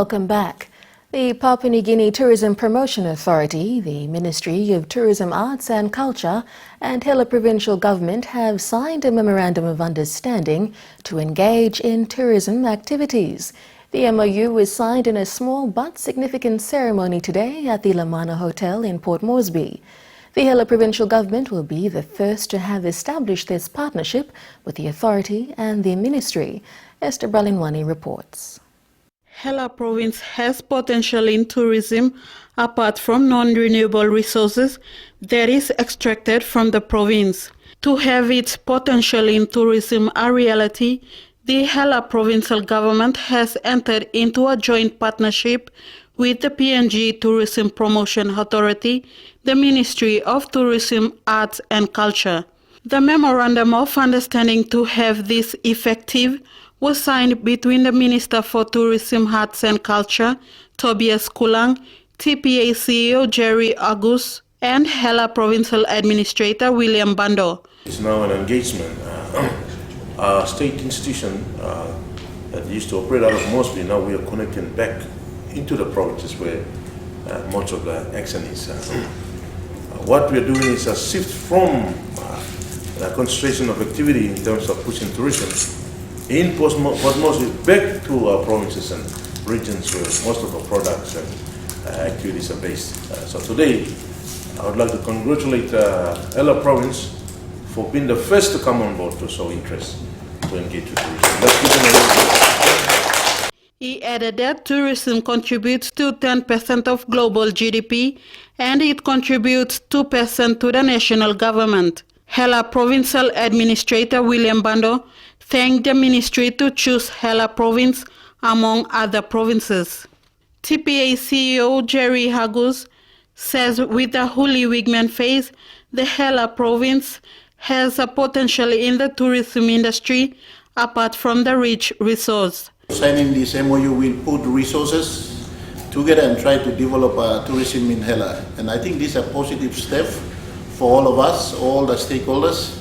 Welcome back. The Papua New Guinea Tourism Promotion Authority, the Ministry of Tourism, Arts and Culture and Hela Provincial Government have signed a Memorandum of Understanding to engage in tourism activities. The MOU was signed in a small but significant ceremony today at the Lamana Hotel in Port Moresby. The Hela Provincial Government will be the first to have established this partnership with the authority and the ministry. Esther Bralinwani reports. Hela province has potential in tourism apart from non-renewable resources that is extracted from the province. To have its potential in tourism a reality, the Hela provincial government has entered into a joint partnership with the PNG Tourism Promotion Authority, the Ministry of Tourism, Arts and Culture. The Memorandum of Understanding to have this effective was signed between the Minister for Tourism, Arts and Culture, Tobias Kulang, TPA CEO Jerry Agus, and Hela Provincial Administrator William Bando. It's now an engagement. Our state institution that used to operate out of Moresby, now we are connecting back into the provinces where much of the action is. What we are doing is a shift from the concentration of activity in terms of pushing tourism in Port Moresby back to our provinces and regions where most of our products and activities are based. So today, I would like to congratulate Hela Province for being the first to come on board to show interest to engage with tourism. Let's give them a little. He added that tourism contributes to 10% of global GDP and it contributes 2% to the national government. Hela Provincial Administrator William Bando thanked the ministry to choose Hela Province among other provinces. TPA CEO Jerry Agus says with the Huli Wigman phase, the Hela Province has a potential in the tourism industry apart from the rich resource. Signing this MOU will put resources together and try to develop tourism in Hela. And I think this is a positive step for all of us, all the stakeholders.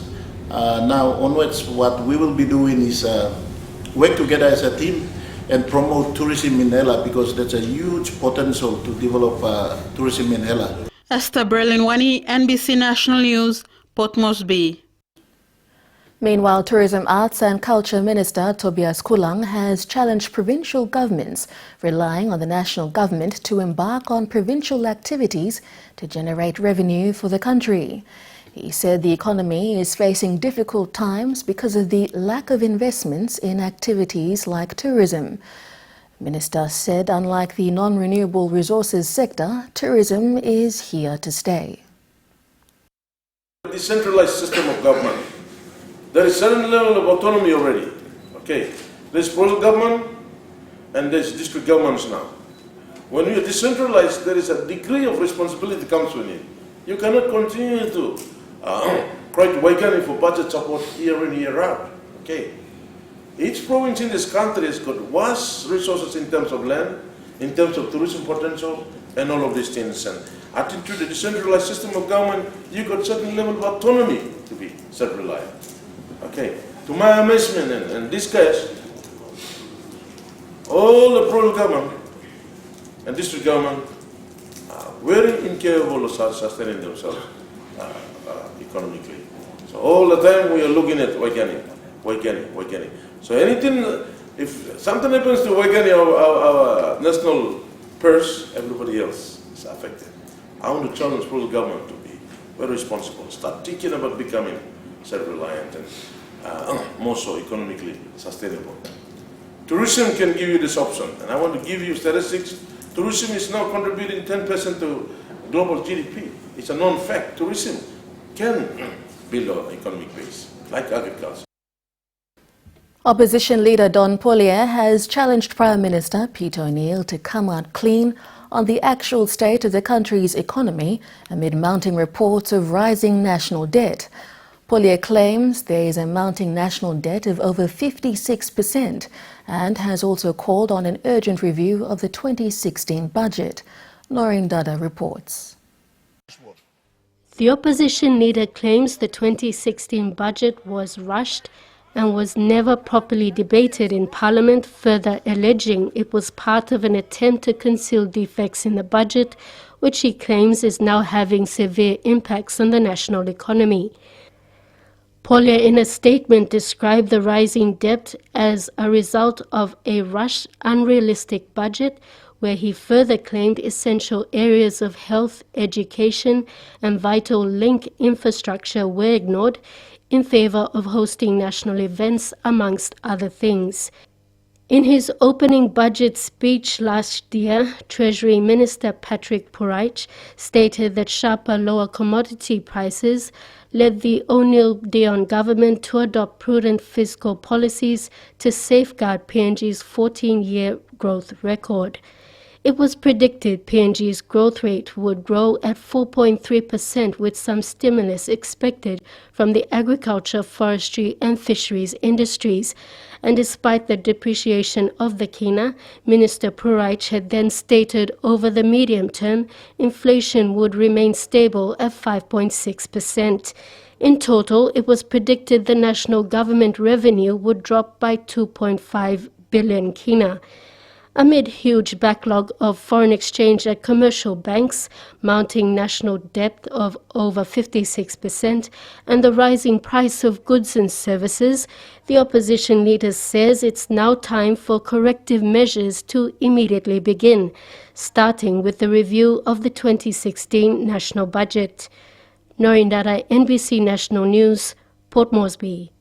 Now onwards, what we will be doing is work together as a team and promote tourism in Hela because there's a huge potential to develop tourism in Hela. Esther Bralinwani, NBC National News, Port Moresby. Meanwhile, Tourism, Arts and Culture Minister Tobias Kulang has challenged provincial governments relying on the national government to embark on provincial activities to generate revenue for the country. He said the economy is facing difficult times because of the lack of investments in activities like tourism. The minister said unlike the non-renewable resources sector, tourism is here to stay. The decentralized system of government, there is a certain level of autonomy already. Okay, there's provincial government and there's district governments now. When you are decentralized, there is a degree of responsibility that comes with it. You cannot continue to try to wait for budget support year in, year out. Okay, each province in this country has got vast resources in terms of land, in terms of tourism potential, and all of these things. And attitude to the decentralized system of government, you got certain level of autonomy to be self-reliant. Okay, to my amazement and in this case, all the provincial government and district government are very incapable of sustaining themselves economically. So all the time we are looking at Waikani. So anything, if something happens to Waikani, our national purse, everybody else is affected. I want to challenge provincial government to be very responsible, start thinking about becoming self-reliant and more so economically sustainable. Tourism can give you this option, and I want to give you statistics. Tourism is now contributing 10% to global GDP. It's a known fact. Tourism can build an economic base, like agriculture. Opposition leader Don Pollier has challenged Prime Minister Peter O'Neill to come out clean on the actual state of the country's economy amid mounting reports of rising national debt. Pollier claims there is a mounting national debt of over 56% and has also called on an urgent review of the 2016 budget. Noreen Dada reports. The opposition leader claims the 2016 budget was rushed and was never properly debated in Parliament, further alleging it was part of an attempt to conceal defects in the budget, which he claims is now having severe impacts on the national economy. Polya, in a statement, described the rising debt as a result of a rushed, unrealistic budget, where he further claimed essential areas of health, education, and vital link infrastructure were ignored in favor of hosting national events, amongst other things. In his opening budget speech last year, Treasury Minister Patrick Puraich stated that sharper lower commodity prices led the O'Neill-Dion government to adopt prudent fiscal policies to safeguard PNG's 14-year growth record. It was predicted PNG's growth rate would grow at 4.3%, with some stimulus expected from the agriculture, forestry and fisheries industries. And despite the depreciation of the kina, Minister Puraich had then stated over the medium term, inflation would remain stable at 5.6%. In total, it was predicted the national government revenue would drop by 2.5 billion kina. Amid huge backlog of foreign exchange at commercial banks, mounting national debt of over 56%, and the rising price of goods and services, the opposition leader says it's now time for corrective measures to immediately begin, starting with the review of the 2016 national budget. Noreen Dada, NBC National News, Port Moresby.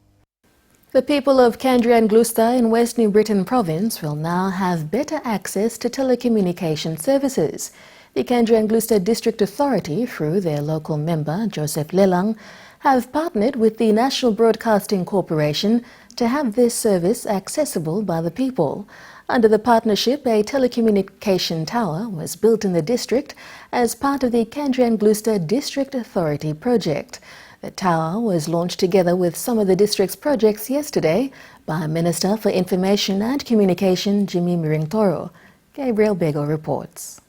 The people of Kandri and Gloucester in West New Britain Province will now have better access to telecommunication services. The Kandri and Gloucester District Authority, through their local member, Joseph Lelang, have partnered with the National Broadcasting Corporation to have this service accessible by the people. Under the partnership, a telecommunication tower was built in the district as part of the Kandri and Gloucester District Authority project. The tower was launched together with some of the district's projects yesterday by Minister for Information and Communication, Jimmy Miring-Toro. Gabriel Bego reports.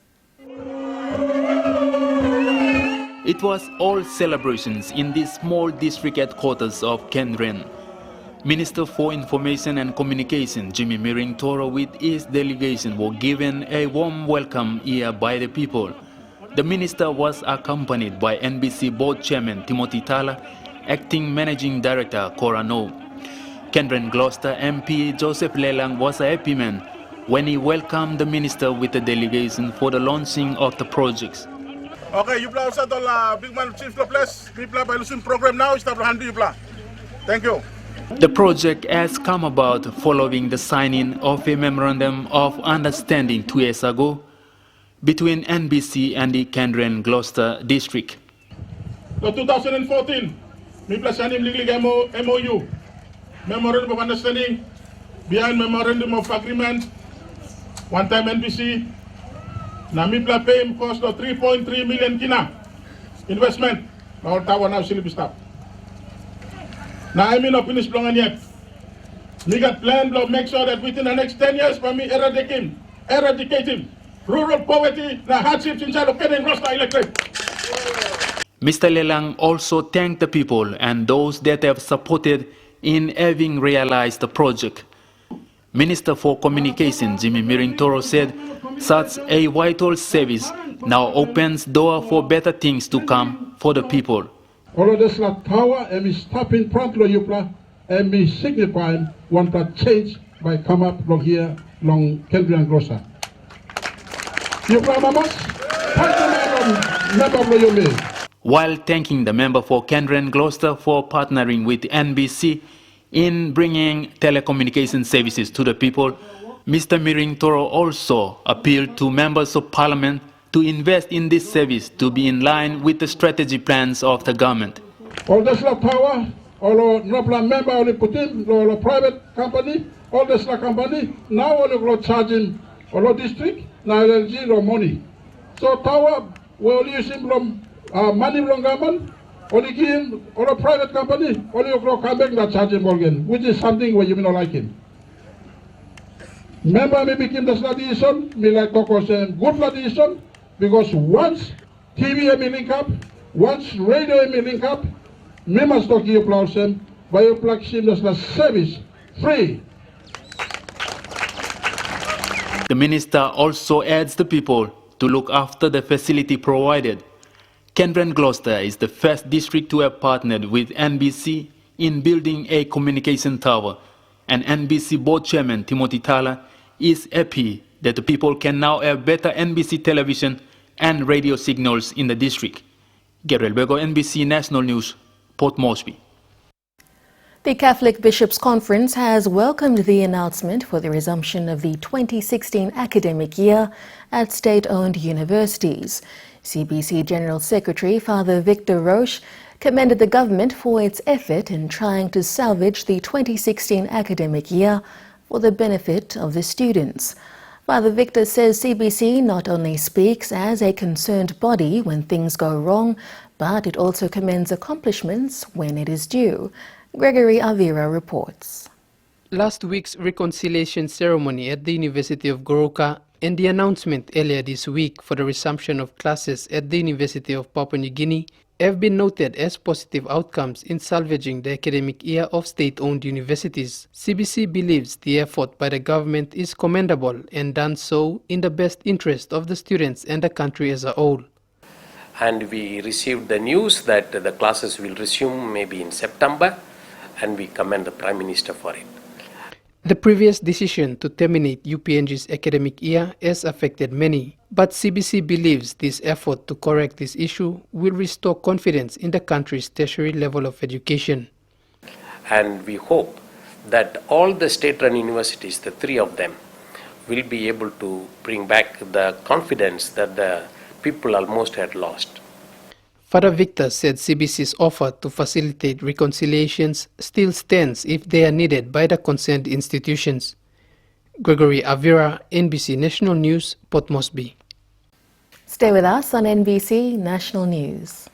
It was all celebrations in the small district headquarters of Kandren. Minister for Information and Communication, Jimmy Miring-Toro, with his delegation were given a warm welcome here by the people. The minister was accompanied by NBC Board Chairman Timothy Tala, Acting Managing Director Cora No. Kandren Gloucester MP Joseph Lelang was a happy man when he welcomed the minister with the delegation for the launching of the projects. Okay, you play big man chief place. We play by losing program now. Start hand you play. Thank you. The project has come about following the signing of a memorandum of understanding 2 years ago between NBC and the Kandren Gloucester district. The 2014, we play signing legal MOU, memorandum of understanding, behind memorandum of agreement, one time NBC. Now we play pay cost of 3.3 million kina investment. Our tower now still be stopped. Now I mean not finished long yet. We got plan to make sure that within the next 10 years, for me eradicating rural poverty, the hardships inside of Kandren Gloucester electric. Mr. Lelang also thanked the people and those that have supported in having realized the project. Minister for Communication Jimmy Miring-Toro said such a vital service now opens door for better things to come for the people. All of this tower and we stop in front of you and we signify want to change by come up from here long Kandri and Gloucester. While thanking the member for Kandren Gloucester for partnering with NBC in bringing telecommunication services to the people, Mr. Miring-Toro also appealed to members of parliament to invest in this service to be in line with the strategy plans of the government. All this power, all member only put in, all private company, all this company, now only charging all district, now zero money. So tower, we only using from money from government, only give all private company, only come back that charging again, which is something where you may not like him. Remember me became the decision, me like talk was a good decision, because once TV may link up, once radio may link up, me must talk here, Bioplug seamless na service free. The minister also adds the people to look after the facility provided. Kendren Gloucester is the first district to have partnered with NBC in building a communication tower, and NBC board chairman Timothy Thala is happy that the people can now have better NBC television and radio signals in the district. Gabriel Bego, NBC National News, Port Moresby. The Catholic Bishops' Conference has welcomed the announcement for the resumption of the 2016 academic year at state-owned universities. CBC General Secretary Father Victor Roche commended the government for its effort in trying to salvage the 2016 academic year for the benefit of the students. Father Victor says CBC not only speaks as a concerned body when things go wrong, but it also commends accomplishments when it is due. Gregory Avira reports. Last week's reconciliation ceremony at the University of Goroka and the announcement earlier this week for the resumption of classes at the University of Papua New Guinea have been noted as positive outcomes in salvaging the academic year of state-owned universities. CBC believes the effort by the government is commendable and done so in the best interest of the students and the country as a whole. And we received the news that the classes will resume maybe in September, and we commend the Prime Minister for it. The previous decision to terminate UPNG's academic year has affected many, but CBC believes this effort to correct this issue will restore confidence in the country's tertiary level of education. And we hope that all the state-run universities, the three of them, will be able to bring back the confidence that the people almost had lost. Father Victor said CBC's offer to facilitate reconciliations still stands if they are needed by the concerned institutions. Gregory Avira, NBC National News, Port Moresby. Stay with us on NBC National News.